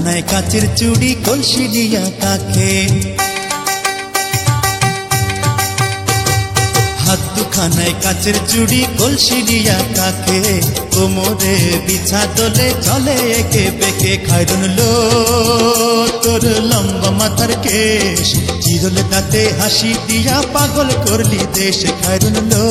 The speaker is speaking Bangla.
খানায় কাচের চুড়ি কলসি দিয়া কাকে, হাত দুখানায় কাচের চুড়ি কলসি দিয়া কাকে, কোমরে বিছা দোলে চলে একে বেঁকে। খায়রুন লো তোর লম্বা মাথার কেশ, চিরল দাঁতে হাসি দিয়া পাগল করলি দেশ। খায়রুন লো